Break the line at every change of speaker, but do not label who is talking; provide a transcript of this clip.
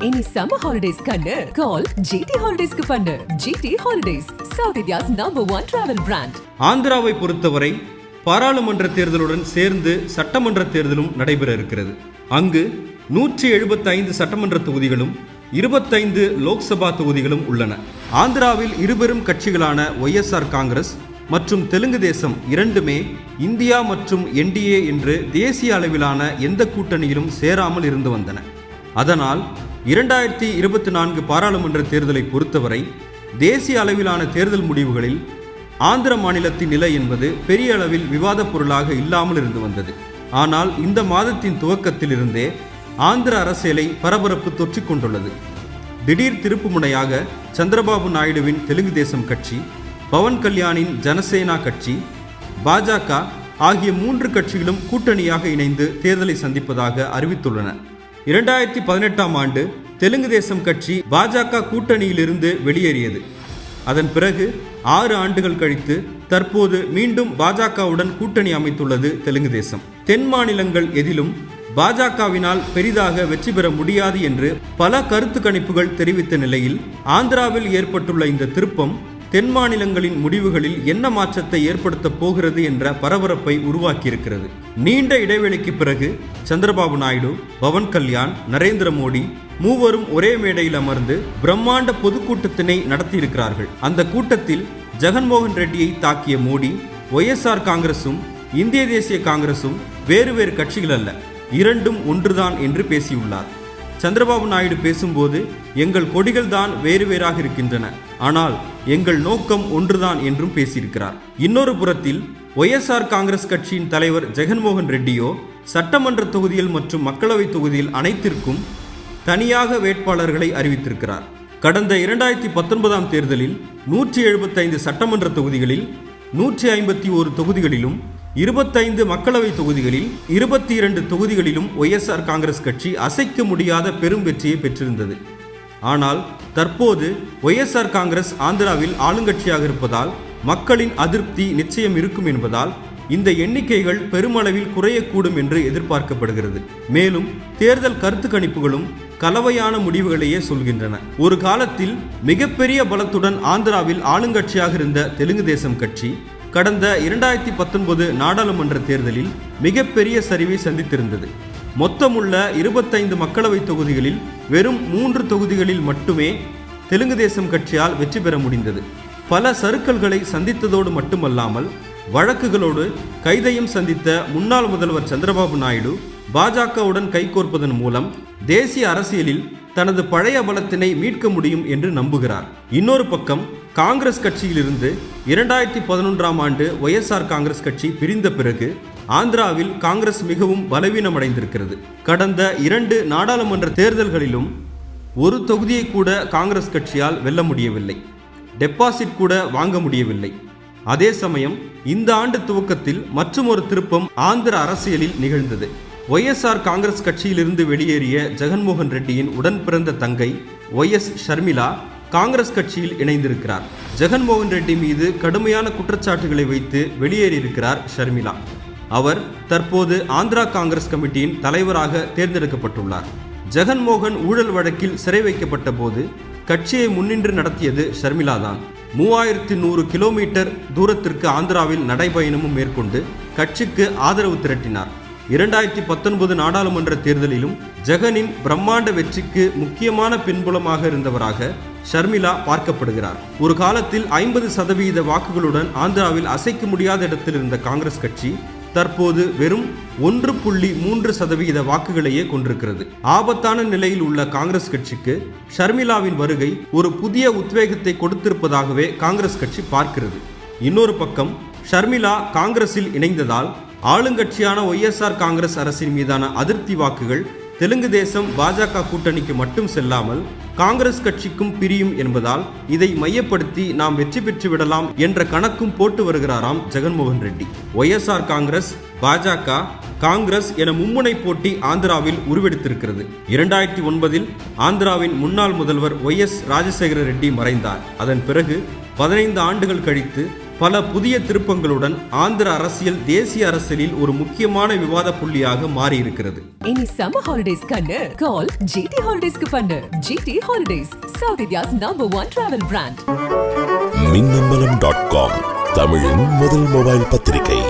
Any summer holidays kannu call GT Holidays ku pannu. GT Holidays, South India's #1 travel brand.
ஆந்திராவை பொறுத்தவரை பாராளுமன்ற தேர்தலுடன் சேர்ந்து சட்டமன்ற தேர்தலும் நடைபெற இருக்கிறது. அங்கு 175 சட்டமன்ற தொகுதிகளும் 25 லோக்சபா தொகுதிகளும் உள்ளன. ஆந்திராவில் இருபெரும் கட்சிகளான YSR காங்கிரஸ் மற்றும் தெலுங்கு தேசம் இரண்டுமே இந்தியா மற்றும் NDA என்று தேசிய அளவிலான எந்த கூட்டணியிலும் சேராமல் இருந்து வந்தன. அதனால் 2024 பாராளுமன்ற தேர்தலை பொறுத்தவரை தேசிய அளவிலான தேர்தல் முடிவுகளில் ஆந்திர மாநிலத்தின் நிலை என்பது பெரிய அளவில் விவாத பொருளாக இல்லாமல் இருந்து வந்தது. ஆனால் இந்த மாதத்தின் துவக்கத்தில் இருந்தே ஆந்திர அரசியலை பரபரப்பு தொற்றிக் கொண்டுள்ளது. திடீர் திருப்பு முனையாக சந்திரபாபு நாயுடுவின் தெலுங்கு தேசம் கட்சி, பவன் கல்யாணின் ஜனசேனா கட்சி, பாஜக ஆகிய 3 கட்சிகளும் கூட்டணியாக இணைந்து தேர்தலை சந்திப்பதாக அறிவித்துள்ளன. 2018ஆம் ஆண்டு தெலுங்கு தேசம் கட்சி பாஜக கூட்டணியிலிருந்து வெளியேறியது. அதன் பிறகு 6 ஆண்டுகள் கழித்து தற்போது மீண்டும் பாஜகவுடன் கூட்டணி அமைத்துள்ளது தெலுங்கு தேசம். தென் மாநிலங்கள் எதிலும் பாஜகவினால் பெரிதாக வெற்றி பெற முடியாது என்று பல கருத்து கணிப்புகள் தெரிவித்த நிலையில் ஆந்திராவில் ஏற்பட்டுள்ள இந்த திருப்பம் தென் மாநிலங்களின் முடிவுகளில் என்ன மாற்றத்தை ஏற்படுத்த போகிறது என்ற பரபரப்பை உருவாக்கியிருக்கிறது. நீண்ட இடைவெளிக்கு பிறகு சந்திரபாபு நாயுடு, பவன் கல்யாண், நரேந்திர மோடி மூவரும் ஒரே மேடையில் அமர்ந்து பிரம்மாண்ட பொதுக்கூட்டத்தினை நடத்தியிருக்கிறார்கள். அந்த கூட்டத்தில் ஜெகன்மோகன் ரெட்டியை தாக்கிய மோடி, YSR காங்கிரசும் இந்திய தேசிய காங்கிரசும் வேறு வேறு கட்சிகள் அல்ல, இரண்டும் ஒன்றுதான் என்று பேசியுள்ளார். சந்திரபாபு நாயுடு பேசும்போது எங்கள் கொடிகள் தான் வேறு வேறாக இருக்கின்றன, ஆனால் எங்கள் நோக்கம் ஒன்றுதான் என்றும் பேசியிருக்கிறார். இன்னொரு புறத்தில் YSR காங்கிரஸ் கட்சியின் தலைவர் ஜெகன்மோகன் ரெட்டியோ சட்டமன்ற தொகுதியில் மற்றும் மக்களவை தொகுதியில் அனைத்திற்கும் தனியாக வேட்பாளர்களை அறிவித்திருக்கிறார். கடந்த 2019ஆம் தேர்தலில் 175 சட்டமன்ற தொகுதிகளில் 151 தொகுதிகளிலும் 25 மக்களவை தொகுதிகளில் 22 தொகுதிகளிலும் YSR காங்கிரஸ் கட்சி அசைக்க முடியாத பெரும் வெற்றியை பெற்றிருந்தது. ஆனால் தற்போது YSR காங்கிரஸ் ஆந்திராவில் ஆளுங்கட்சியாக இருப்பதால் மக்களின் அதிருப்தி நிச்சயம் இருக்கும் என்பதால் இந்த எண்ணிக்கைகள் பெருமளவில் குறையக்கூடும் என்று எதிர்பார்க்கப்படுகிறது. மேலும் தேர்தல் கருத்து கணிப்புகளும் கலவையான முடிவுகளையே சொல்கின்றன. ஒரு காலத்தில் மிகப்பெரிய பலத்துடன் ஆந்திராவில் ஆளுங்கட்சியாக இருந்த தெலுங்கு தேசம் கட்சி கடந்த 2019 நாடாளுமன்ற தேர்தலில் மிகப்பெரிய சரிவை சந்தித்திருந்தது. மொத்தமுள்ள 25 மக்களவை தொகுதிகளில் வெறும் 3 தொகுதிகளில் மட்டுமே தெலுங்கு தேசம் கட்சியால் வெற்றி பெற முடிந்தது. பல சறுக்கல்களை சந்தித்ததோடு மட்டுமல்லாமல் வழக்குகளோடு கைதையும் சந்தித்த முன்னாள் முதல்வர் சந்திரபாபு நாயுடு பாஜகவுடன் கைகோர்ப்பதன் மூலம் தேசிய அரசியலில் தனது பழைய பலத்தினை மீட்க முடியும் என்று நம்புகிறார். இன்னொரு பக்கம் காங்கிரஸ் கட்சியிலிருந்து 2011ஆம் ஆண்டு YSR காங்கிரஸ் கட்சி பிரிந்த பிறகு ஆந்திராவில் காங்கிரஸ் மிகவும் பலவீனமடைந்திருக்கிறது. கடந்த 2 நாடாளுமன்ற தேர்தல்களிலும் ஒரு தொகுதியை கூட காங்கிரஸ் கட்சியால் வெல்ல முடியவில்லை, டெபாசிட் கூட வாங்க முடியவில்லை. அதே சமயம் இந்த ஆண்டு துவக்கத்தில் மற்றொரு திருப்பம் ஆந்திர அரசியலில் நிகழ்ந்தது. YSR காங்கிரஸ் கட்சியிலிருந்து வெளியேறிய ஜெகன்மோகன் ரெட்டியின் உடன் பிறந்த தங்கை YS ஷர்மிளா காங்கிரஸ் கட்சியில் இணைந்திருக்கிறார். ஜெகன்மோகன் ரெட்டி மீது கடுமையான குற்றச்சாட்டுகளை வைத்து வெளியேறியிருக்கிறார் ஷர்மிளா. அவர் தற்போது ஆந்திரா காங்கிரஸ் கமிட்டியின் தலைவராக தேர்ந்தெடுக்கப்பட்டுள்ளார். ஜெகன்மோகன் ஊழல் வழக்கில் சிறை வைக்கப்பட்ட போது கட்சியை முன்னின்று நடத்தியது ஷர்மிளா தான். 3100 கிலோமீட்டர் தூரத்திற்கு ஆந்திராவில் நடைபயணமும் மேற்கொண்டு கட்சிக்கு ஆதரவு திரட்டினார். 2019 நாடாளுமன்ற தேர்தலிலும் ஜெகனின் பிரம்மாண்ட வெற்றிக்கு முக்கியமான பின்புலமாக இருந்தவராக ஷர்மிளா பார்க்கப்படுகிறார். ஒரு காலத்தில் 50% வாக்குகளுடன் ஆந்திராவில் அசைக்க முடியாத இடத்தில் இருந்த காங்கிரஸ் கட்சி தற்போது வெறும் 1.3% வாக்குகளையே கொண்டிருக்கிறது. ஆபத்தான நிலையில் உள்ள காங்கிரஸ் கட்சிக்கு ஷர்மிளாவின் வருகை ஒரு புதிய உத்வேகத்தை கொடுத்திருப்பதாகவே காங்கிரஸ் கட்சி பார்க்கிறது. இன்னொரு பக்கம் ஷர்மிளா காங்கிரஸில் இணைந்ததால் ஆளுங்கட்சியான YSR காங்கிரஸ் அரசின் மீதான அதிருப்தி வாக்குகள் தெலுங்கு தேசம் பாஜக கூட்டணிக்கு மட்டும் செல்லாமல் காங்கிரஸ் கட்சிக்கும் பிரியும் என்பதால் இதை மையப்படுத்தி நாம் வெற்றி பெற்று விடலாம் என்ற கணக்கும் போட்டு வருகிறாராம் ஜெகன்மோகன் ரெட்டி. YSR காங்கிரஸ், பாஜக, காங்கிரஸ் என மும்முனை போட்டி ஆந்திராவில் உருவெடுத்திருக்கிறது. 2009இல் ஆந்திராவின் முன்னாள் முதல்வர் YS ராஜசேகர ரெட்டி மறைந்தார். அதன் பிறகு 15 ஆண்டுகள் கழித்து பல புதிய திருப்பங்களுடன் ஆந்திர அரசியல் தேசிய அரசியலில் ஒரு முக்கியமான விவாத புள்ளியாக மாறியிருக்கிறது.
இனி சம்மர் ஹாலிடேஸ் கண்ணு கால் ஜிடி ஹாலிடேஸ்க்கு பண்ணு. GT holidays, south India's #1 travel brand.
மின்னம்பலம்.com தமிழின் முதல் மொபைல் பத்திரிகை.